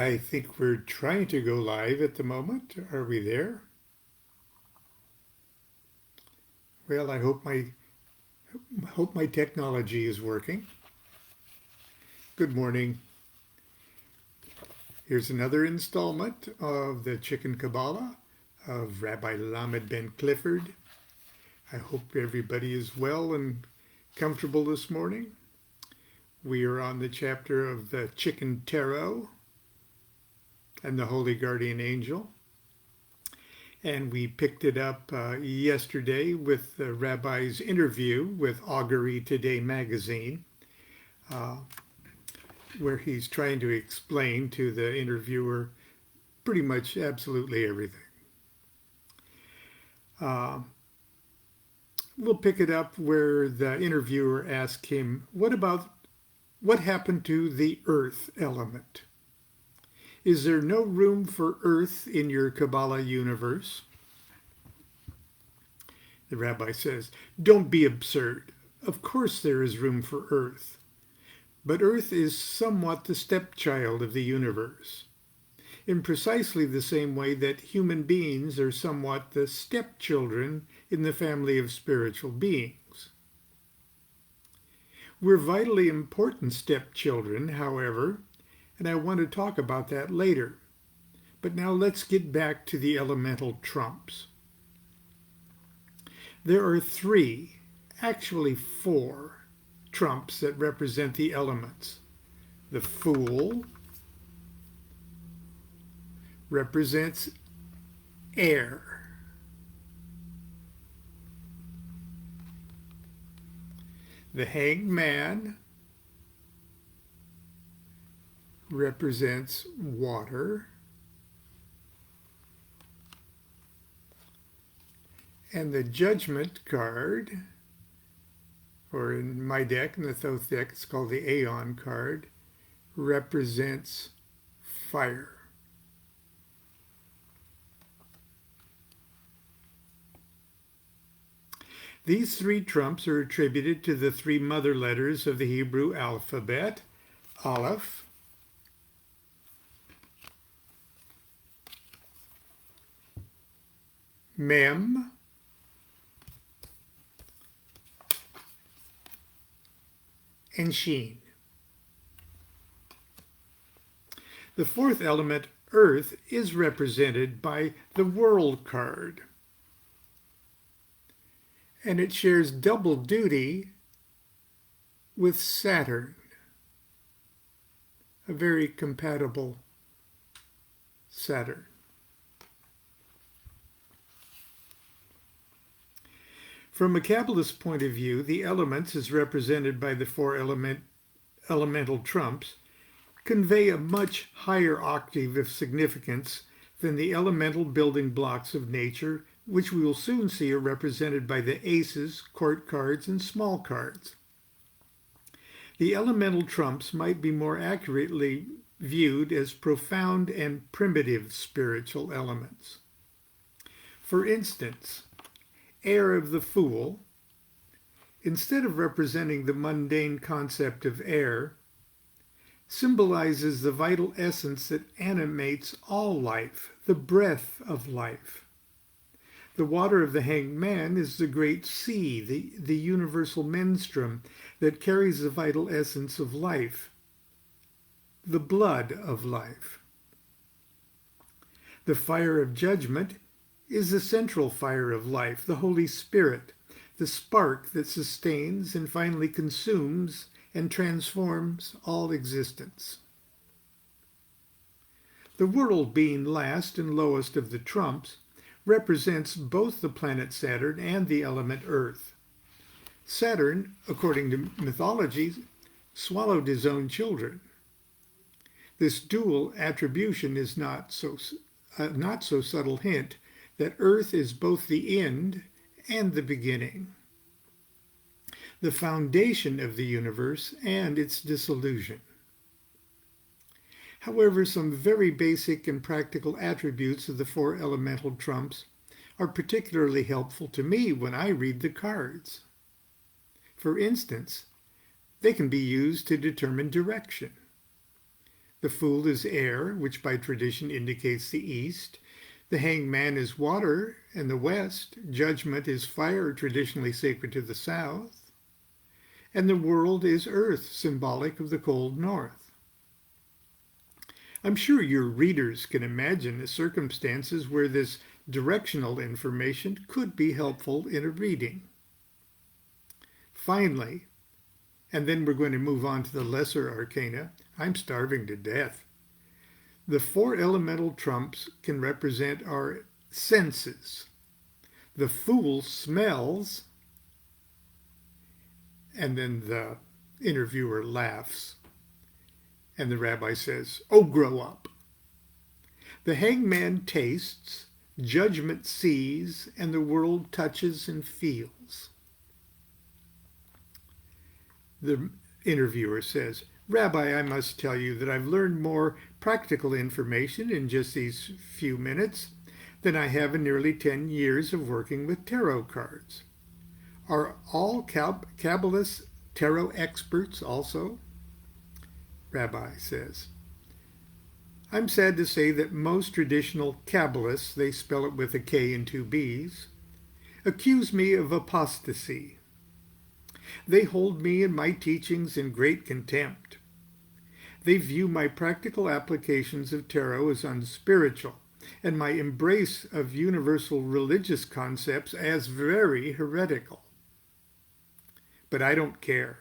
I think we're trying to go live at the moment. Are we there? Well, I hope my technology is working. Good morning. Here's another installment of the Chicken Qabalah of Rabbi Lamed ben Clifford. I hope everybody is well and comfortable this morning. We are on the chapter of the Chicken Tarot and the Holy Guardian Angel. And we picked it up yesterday with the Rabbi's interview with Augury Today magazine, where he's trying to explain to the interviewer pretty much absolutely everything. We'll pick it up where the interviewer asked him, what happened to the earth element? Is there no room for earth in your Qabalah universe? The rabbi says, don't be absurd. Of course there is room for earth. But earth is somewhat the stepchild of the universe, in precisely the same way that human beings are somewhat the stepchildren in the family of spiritual beings. We're vitally important stepchildren, however, and I want to talk about that later. But now let's get back to the elemental trumps. There are actually four, trumps that represent the elements. The Fool represents air. The Hanged Man represents water. And the Judgment card, or in my deck, in the Thoth deck, it's called the Aeon card, represents fire. These three trumps are attributed to the three mother letters of the Hebrew alphabet, Aleph, Mem, and Sheen. The fourth element, Earth, is represented by the World card. And it shares double duty with Saturn, a very compatible Saturn. From a Kabbalist point of view, the elements, as represented by the four elemental trumps, convey a much higher octave of significance than the elemental building blocks of nature, which we will soon see are represented by the aces, court cards, and small cards. The elemental trumps might be more accurately viewed as profound and primitive spiritual elements. For instance, air of the Fool, instead of representing the mundane concept of air, symbolizes the vital essence that animates all life, the breath of life. The water of the Hanged Man is the great sea, the universal menstruum that carries the vital essence of life, the blood of life. The fire of judgment is the central fire of life, the Holy Spirit, the spark that sustains and finally consumes and transforms all existence. The world, being last and lowest of the trumps, represents both the planet Saturn and the element Earth. Saturn, according to mythology, swallowed his own children. This dual attribution is not so subtle hint that Earth is both the end and the beginning, the foundation of the universe and its dissolution. However, some very basic and practical attributes of the four elemental trumps are particularly helpful to me when I read the cards. For instance, they can be used to determine direction. The fool is air, which by tradition indicates the east. The hanged man is water and the west. Judgment is fire, traditionally sacred to the south. And the world is earth, symbolic of the cold north. I'm sure your readers can imagine the circumstances where this directional information could be helpful in a reading. Finally, and then we're going to move on to the lesser arcana. I'm starving to death. The four elemental trumps can represent our senses. The fool smells, and then the interviewer laughs. And the rabbi says, "Oh, grow up." The hanged man tastes, judgment sees, and the world touches and feels. The interviewer says, "Rabbi, I must tell you that I've learned more practical information in just these few minutes than I have in nearly 10 years of working with tarot cards. Are all Kabbalists tarot experts also?" Rabbi says, "I'm sad to say that most traditional Kabbalists, they spell it with a K and two B's, accuse me of apostasy. They hold me and my teachings in great contempt. They view my practical applications of tarot as unspiritual, and my embrace of universal religious concepts as very heretical. But I don't care.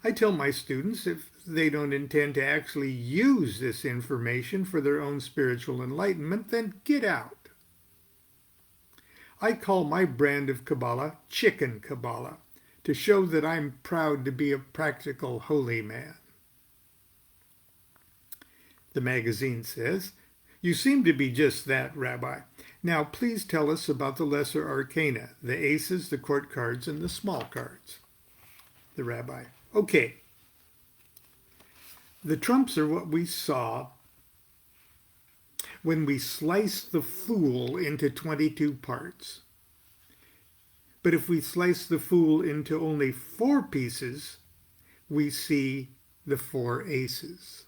I tell my students if they don't intend to actually use this information for their own spiritual enlightenment, then get out. I call my brand of Qabalah Chicken Qabalah, to show that I'm proud to be a practical holy man." The magazine says, "You seem to be just that, Rabbi. Now please tell us about the lesser arcana, the aces, the court cards, and the small cards." The rabbi, "Okay. The trumps are what we saw when we sliced the fool into 22 parts. But if we slice the fool into only 4 pieces, we see the 4 aces.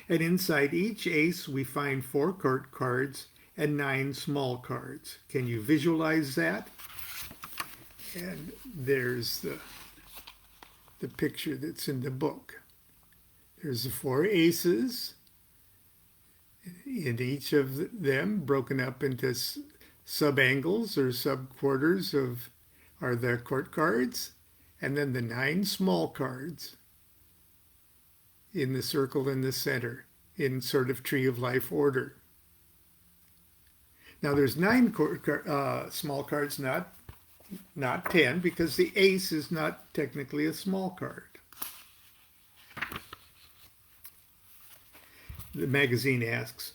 And inside each ace, we find 4 court cards and 9 small cards. Can you visualize that?" And there's the picture that's in the book. There's the 4 aces, in each of them broken up into sub-angles or sub-quarters are the court cards, and then the 9 small cards in the circle in the center, in sort of tree of life order. Now there's 9 small cards, not 10, because the ace is not technically a small card. The magazine asks,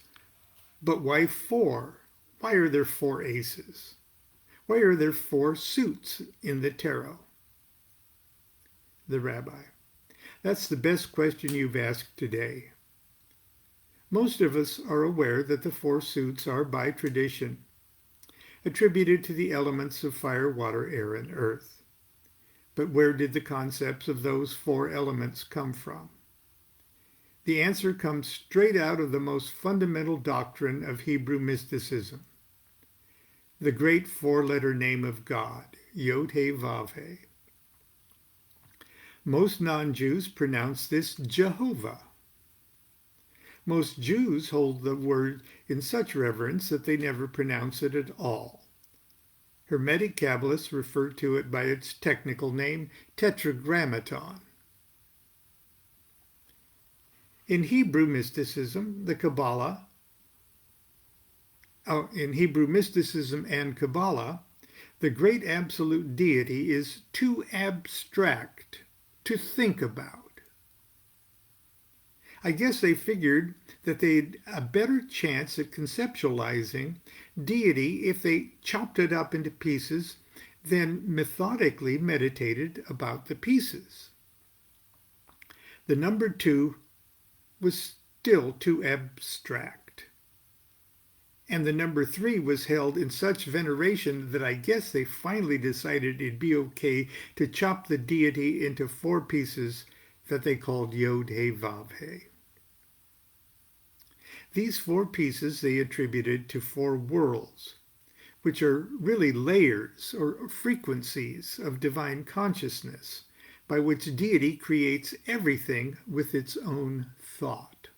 "But why 4? Why are there 4 aces? Why are there 4 suits in the tarot?" The rabbi, "That's the best question you've asked today. Most of us are aware that the 4 suits are, by tradition, attributed to the elements of fire, water, air, and earth. But where did the concepts of those 4 elements come from? The answer comes straight out of the most fundamental doctrine of Hebrew mysticism, the great 4-letter name of God, Yod-He-Vav-He. Most non-Jews pronounce this Jehovah. Most Jews hold the word in such reverence that they never pronounce it at all. Hermetic Kabbalists refer to it by its technical name, Tetragrammaton. In Hebrew mysticism, and Kabbalah, the great absolute deity is too abstract to think about. I guess they figured that they'd a better chance at conceptualizing deity if they chopped it up into pieces than methodically meditated about the pieces. The number 2 was still too abstract. And the number 3 was held in such veneration that I guess they finally decided it'd be okay to chop the deity into 4 pieces that they called Yod-He-Vav-He. These four pieces they attributed to four worlds, which are really layers or frequencies of divine consciousness, by which deity creates everything with its own thought.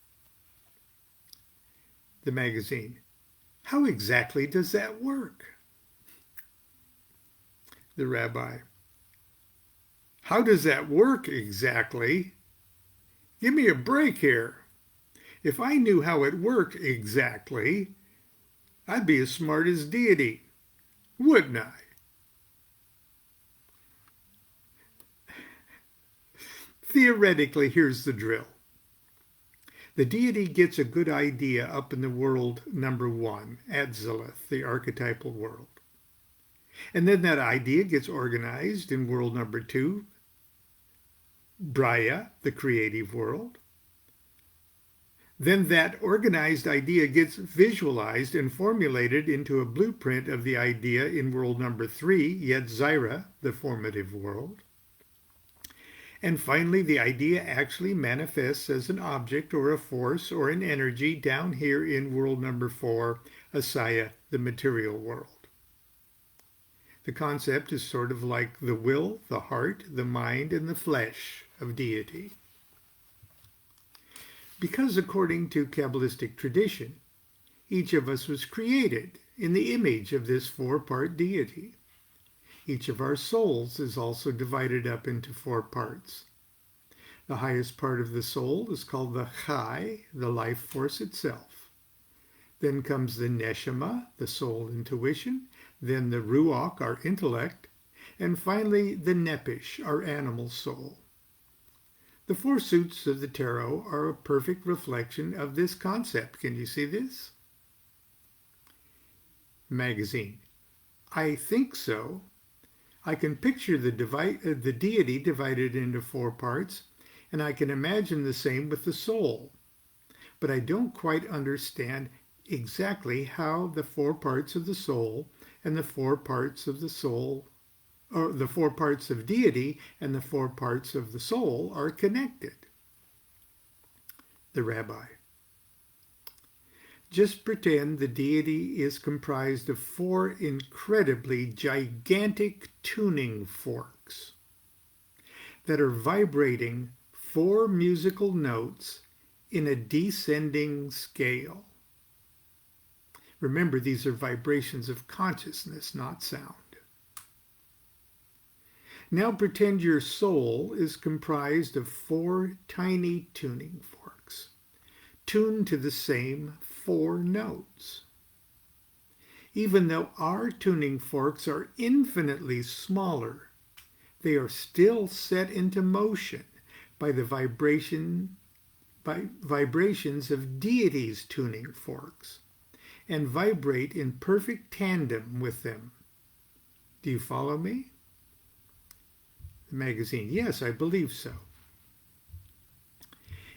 The magazine. How exactly does that work? The rabbi. How does that work exactly? Give me a break here. If I knew how it worked exactly, I'd be as smart as deity, wouldn't I? Theoretically, here's the drill. The deity gets a good idea up in the world number 1, at Zilith, the archetypal world. And then that idea gets organized in world number 2, Braya, the creative world. Then that organized idea gets visualized and formulated into a blueprint of the idea in world number 3, Yetzirah, the formative world. And finally, the idea actually manifests as an object or a force or an energy down here in world number 4, Asaya, the material world. The concept is sort of like the will, the heart, the mind, and the flesh of deity. Because according to Kabbalistic tradition, each of us was created in the image of this four-part deity. Each of our souls is also divided up into 4 parts. The highest part of the soul is called the Chai, the life force itself. Then comes the Neshama, the soul intuition, then the Ruach, our intellect, and finally the Nepish, our animal soul. The 4 suits of the tarot are a perfect reflection of this concept. Can you see this? Magazine. I think so. I can picture the deity divided into 4 parts, and I can imagine the same with the soul. But I don't quite understand exactly how the 4 parts of the soul and the 4 parts of the soul, or the 4 parts of deity and the 4 parts of the soul are connected. The rabbi. Just pretend the deity is comprised of 4 incredibly gigantic tuning forks that are vibrating 4 musical notes in a descending scale. Remember, these are vibrations of consciousness, not sound. Now pretend your soul is comprised of 4 tiny tuning forks, tuned to the same 4 notes. Even though our tuning forks are infinitely smaller, they are still set into motion by the vibrations of deity's tuning forks, and vibrate in perfect tandem with them. Do you follow me? The magazine. Yes, I believe so.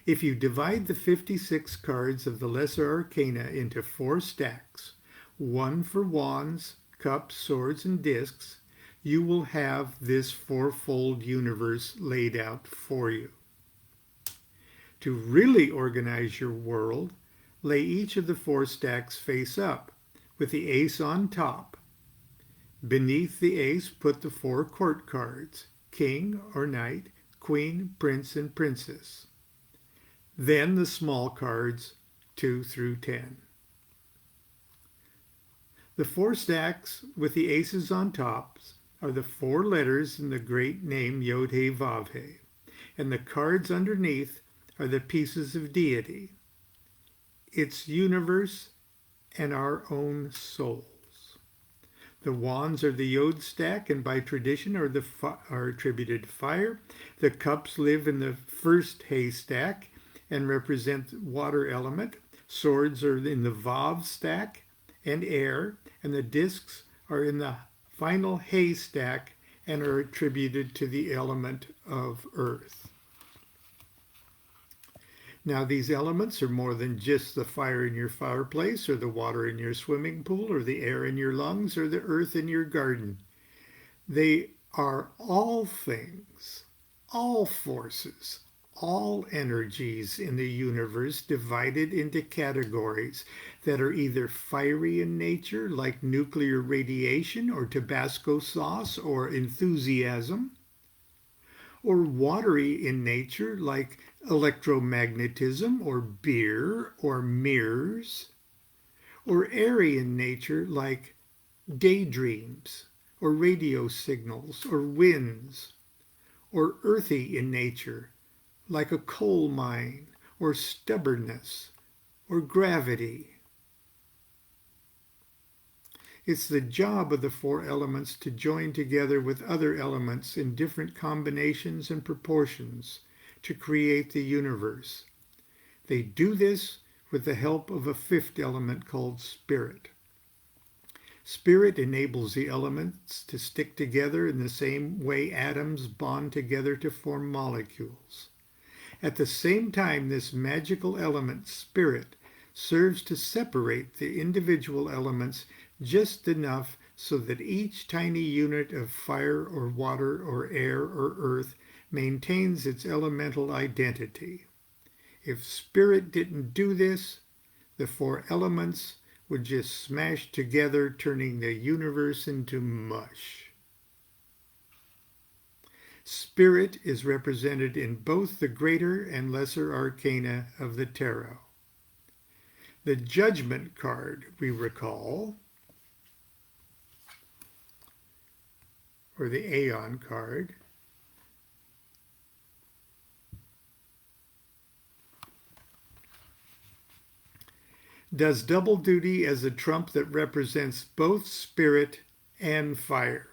If you divide the 56 cards of the Lesser Arcana into 4 stacks, 1 for wands, cups, swords, and discs, you will have this 4-fold universe laid out for you. To really organize your world, lay each of the 4 stacks face up, with the ace on top. Beneath the ace, put the 4 court cards, king or knight, queen, prince, and princess. Then the small cards, 2 through 10. The 4 stacks with the aces on top are the 4 letters in the great name Yod-He Vav-He, and the cards underneath are the pieces of deity, its universe, and our own souls. The wands are the Yod stack, and by tradition are attributed to fire. The cups live in the first He stack and represent water element. Swords are in the Vav stack and air, and the discs are in the final He stack and are attributed to the element of earth. Now, these elements are more than just the fire in your fireplace, or the water in your swimming pool, or the air in your lungs, or the earth in your garden. They are all things, all forces, all energies in the universe divided into categories that are either fiery in nature, like nuclear radiation or Tabasco sauce or enthusiasm, or watery in nature, like electromagnetism or beer or mirrors, or airy in nature, like daydreams or radio signals or winds, or earthy in nature, like a coal mine or stubbornness or gravity. It's the job of the four elements to join together with other elements in different combinations and proportions to create the universe. They do this with the help of a fifth element called spirit. Spirit enables the elements to stick together in the same way atoms bond together to form molecules. At the same time, this magical element, spirit, serves to separate the individual elements just enough so that each tiny unit of fire or water or air or earth maintains its elemental identity. If spirit didn't do this, the four elements would just smash together, turning the universe into mush. Spirit is represented in both the greater and lesser arcana of the tarot. The Judgment card, we recall, or the Aeon card, does double duty as a trump that represents both spirit and fire.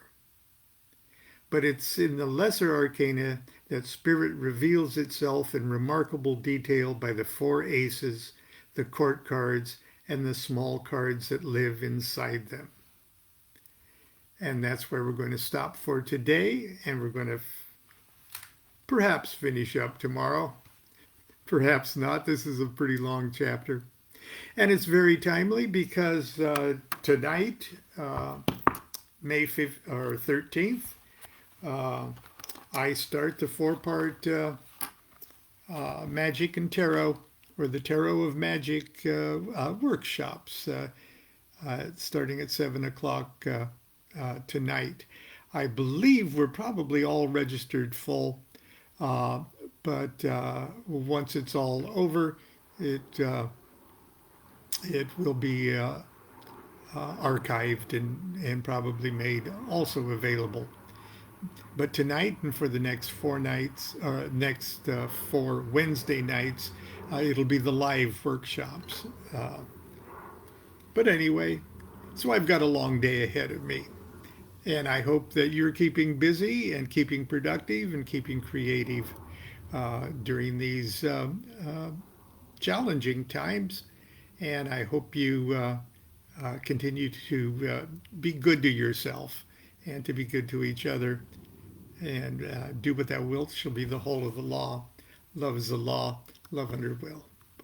But it's in the lesser arcana that spirit reveals itself in remarkable detail by the four aces, the court cards, and the small cards that live inside them. And that's where we're going to stop for today, and we're going to perhaps finish up tomorrow. Perhaps not. This is a pretty long chapter. And it's very timely because tonight, May 5th or 13th, I start the four-part Magic and Tarot, or the Tarot of Magic workshops, starting at 7 o'clock tonight. I believe we're probably all registered full, but once it's all over, it will be archived and probably made also available. But tonight and for the next 4 nights, next 4 Wednesday nights, it'll be the live workshops. But anyway, so I've got a long day ahead of me. And I hope that you're keeping busy and keeping productive and keeping creative during these challenging times. And I hope you continue to be good to yourself and to be good to each other, and do what thou wilt shall be the whole of the law. Love is the law, love under will.